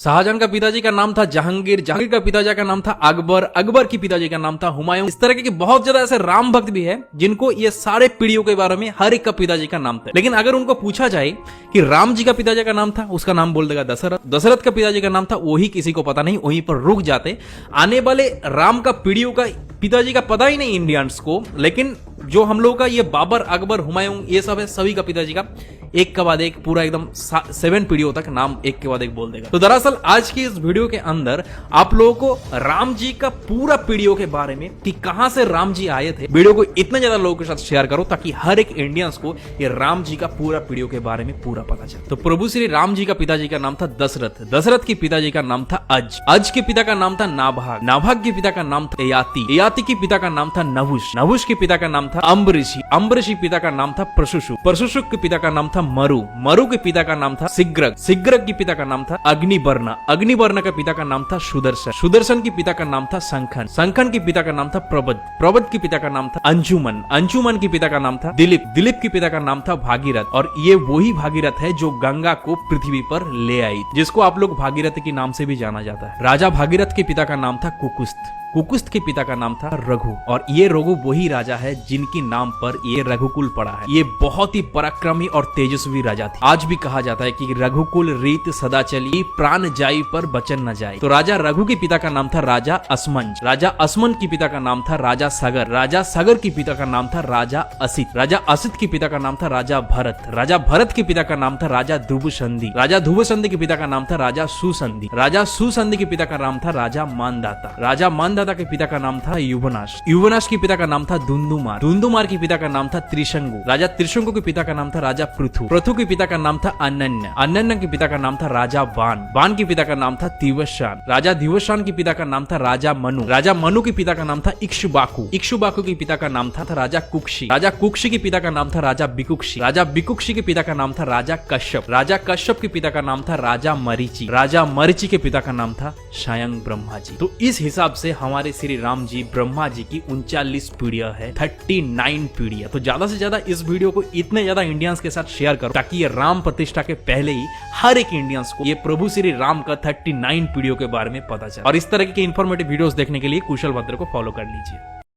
शाहजहां का पिताजी का नाम था जहांगीर, जहांगीर का पिताजी का नाम था अकबर, अकबर की पिताजी का नाम था हुमायूं। इस तरह के बहुत ज्यादा ऐसे राम भक्त भी है जिनको ये सारे पीढ़ियों के बारे में हर एक का पिताजी का नाम था। लेकिन अगर उनको पूछा जाए कि राम जी का पिताजी का नाम था, उसका नाम बोल देगा दशरथ। दशरथ का पिताजी का नाम था, वही किसी को पता नहीं, वहीं पर रुक जाते। आने वाले राम का पीढ़ियों का पिताजी का पता ही नहीं इंडियंस को, लेकिन जो हम लोगों का ये बाबर, अकबर, हुमायूं, ये सब है, सभी का पिताजी का एक के बाद एक पूरा एकदम 7 पीढ़ियों तक नाम एक के बाद एक बोल देगा। तो दरअसल आज की इस वीडियो के अंदर आप लोगों को राम जी का पूरा पीढ़ियों के बारे में कि कहां से राम जी आए थे, वीडियो को इतने ज्यादा लोगों के साथ शेयर करो ताकि हर एक इंडियंस को ये राम जी का पूरा पीढ़ियों के बारे में पूरा पता चले। तो प्रभु श्री राम जी का पिताजी का नाम था दशरथ, दशरथ के पिताजी का नाम था अज, अज के पिता का नाम था नाभाग, नाभाग के पिता का नाम था ययाति, ययाति के पिता का नाम था नहुष, नहुष के पिता का नाम था अम्बरीशी, अम्बरीशी पिता का नाम था प्रशुशुक, प्रशुशुक के पिता का नाम था मरु, मरु के पिता का नाम था सिग्रग, सिग्रग के पिता का नाम था अग्निवर्ण, अग्निवर्ण के पिता का नाम था सुदर्शन, सुदर्शन के पिता का नाम था संखन, संखन के पिता का नाम था प्रबद, प्रबद के पिता का नाम था अंजुमन, अंजुमन के पिता का नाम था दिलीप, दिलीप के पिता का नाम था भागीरथ। और ये वही भागीरथ है जो गंगा को पृथ्वी पर ले आई, जिसको आप लोग भागीरथ के नाम से भी जाना जाता है। राजा भागीरथ के पिता का नाम था कुकुस्त, कुकुस्त के पिता का नाम था रघु, और ये रघु वही राजा है जिनकी नाम पर ये रघुकुल पड़ा है। ये बहुत ही पराक्रमी और तेजस्वी राजा थे। आज भी कहा जाता है कि रघुकुल रीत सदा चली, प्राण जाई पर बचन न जाए। तो राजा रघु के पिता का नाम था राजा असमंज, राजा असमंज के पिता का नाम था राजा सागर, राजा सागर के पिता का नाम था राजा असित, राजा असित के पिता का नाम था राजा भरत, राजा भरत के पिता का नाम था राजा ध्रुवसंधि, राजा ध्रुवसंधि के पिता का नाम था राजा सुसंधि, राजा सुसंधि के पिता का नाम था राजा मानदाता, राजा मानदाता के पिता का नाम था युवनाश, युवनाश के पिता का नाम था दुंदुमार, दुंदुमार के पिता का नाम था त्रिशंगु, राजा त्रिशंगु के पिता का नाम था राजा पृथु, पृथु के पिता का नाम था अनन्य, अनन्य के पिता का नाम था राजा बाण, बाण के पिता का नाम था दिवशान, राजा दिवशान के पिता का नाम था राजा मनु, राजा मनु के पिता का नाम था इक्ष्वाकु, इक्ष्वाकु के पिता का नाम था राजा कुक्षी, राजा कुक्षी के पिता का नाम था राजा बिकुक्षी, राजा बिकुक्षी के पिता का नाम था राजा कश्यप, राजा कश्यप के पिता का नाम था राजा मरीचि, राजा मरीचि के पिता का नाम था स्वयं ब्रह्मा जी। तो इस हिसाब से हमारे श्री राम जी ब्रह्मा जी की 39 पीढ़ियां है, 39 पीढ़ियां। तो ज्यादा से ज्यादा इस वीडियो को इतने ज्यादा इंडियंस के साथ शेयर करो ताकि ये राम प्रतिष्ठा के पहले ही हर एक इंडियंस को ये प्रभु श्री राम का 39 पीढ़ियों के बारे में पता चले। और इस तरह के इन्फॉर्मेटिव वीडियोस देखने के लिए कुशल भद्र को फॉलो कर लीजिए।